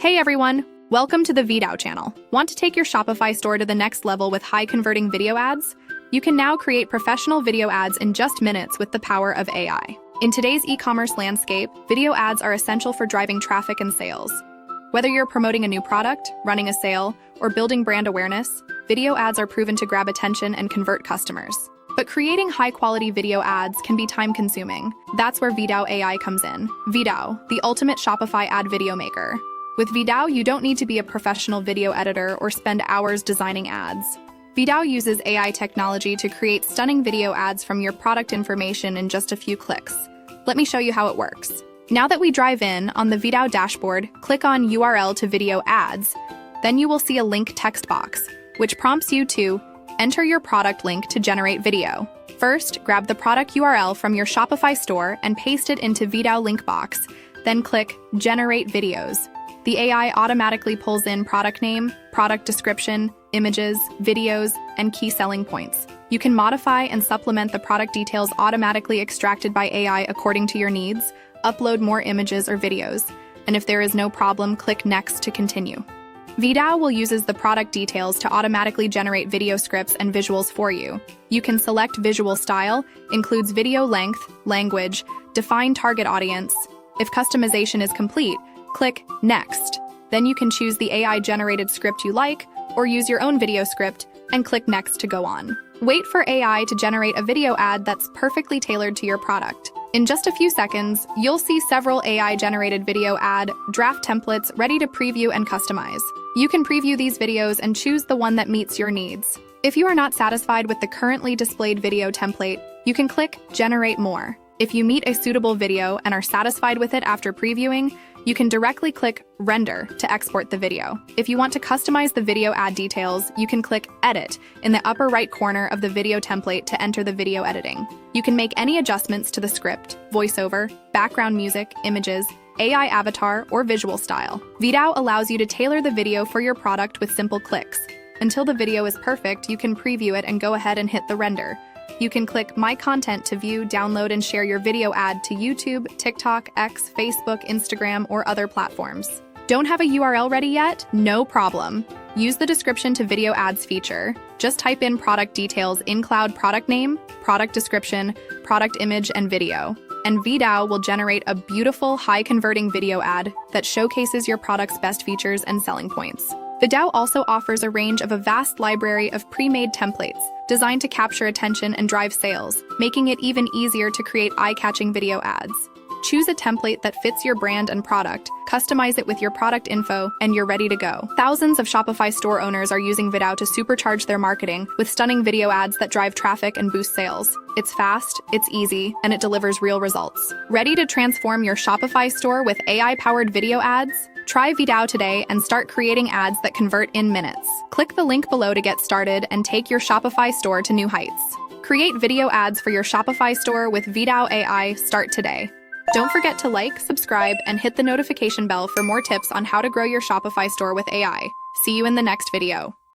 Hey everyone, welcome to the VidAU channel. Want to take your Shopify store to the next level with high-converting video ads? You can now create professional video ads in just minutes with the power of AI. In today's e-commerce landscape, video ads are essential for driving traffic and sales. Whether you're promoting a new product, running a sale, or building brand awareness, video ads are proven to grab attention and convert customers. But creating high-quality video ads can be time-consuming. That's where VidAU AI comes in. VidAU, the ultimate Shopify ad video maker. With VidAU, you don't need to be a professional video editor or spend hours designing ads. VidAU uses AI technology to create stunning video ads from your product information in just a few clicks. Let me show you how it works. Now that we drive in, on the VidAU dashboard, click on URL to video ads. Then you will see a link text box, which prompts you to enter your product link to generate video. First, grab the product URL from your Shopify store and paste it into VidAU link box. Then click Generate Videos. The AI automatically pulls in product name, product description, images, videos, and key selling points. You can modify and supplement the product details automatically extracted by AI according to your needs, upload more images or videos, and if there is no problem, click Next to continue. VidAU will use the product details to automatically generate video scripts and visuals for you. You can select visual style, includes video length, language, define target audience. If customization is complete, click Next. Then you can choose the AI-generated script you like, or use your own video script, and click Next to go on. Wait for AI to generate a video ad that's perfectly tailored to your product. In just a few seconds, you'll see several AI-generated video ad draft templates ready to preview and customize. You can preview these videos and choose the one that meets your needs. If you are not satisfied with the currently displayed video template, you can click Generate More. If you meet a suitable video and are satisfied with it after previewing, you can directly click Render to export the video. If you want to customize the video ad details, you can click Edit in the upper right corner of the video template to enter the video editing. You can make any adjustments to the script, voiceover, background music, images, AI avatar, or visual style. VidAU allows you to tailor the video for your product with simple clicks. Until the video is perfect, you can preview it and go ahead and hit the render. You can click My Content to view, download, and share your video ad to YouTube, TikTok, X, Facebook, Instagram, or other platforms. Don't have a URL ready yet? No problem. Use the description to video ads feature. Just type in product details in cloud product name, product description, product image, and video. And VidAU will generate a beautiful, high-converting video ad that showcases your product's best features and selling points. VidAU also offers a range of a vast library of pre-made templates designed to capture attention and drive sales, making it even easier to create eye-catching video ads. Choose a template that fits your brand and product, customize it with your product info, and you're ready to go. Thousands of Shopify store owners are using VidAU to supercharge their marketing with stunning video ads that drive traffic and boost sales. It's fast, it's easy, and it delivers real results. Ready to transform your Shopify store with AI-powered video ads? Try VidAU today and start creating ads that convert in minutes. Click the link below to get started and take your Shopify store to new heights. Create video ads for your Shopify store with VidAU AI. Start today. Don't forget to like, subscribe, and hit the notification bell for more tips on how to grow your Shopify store with AI. See you in the next video.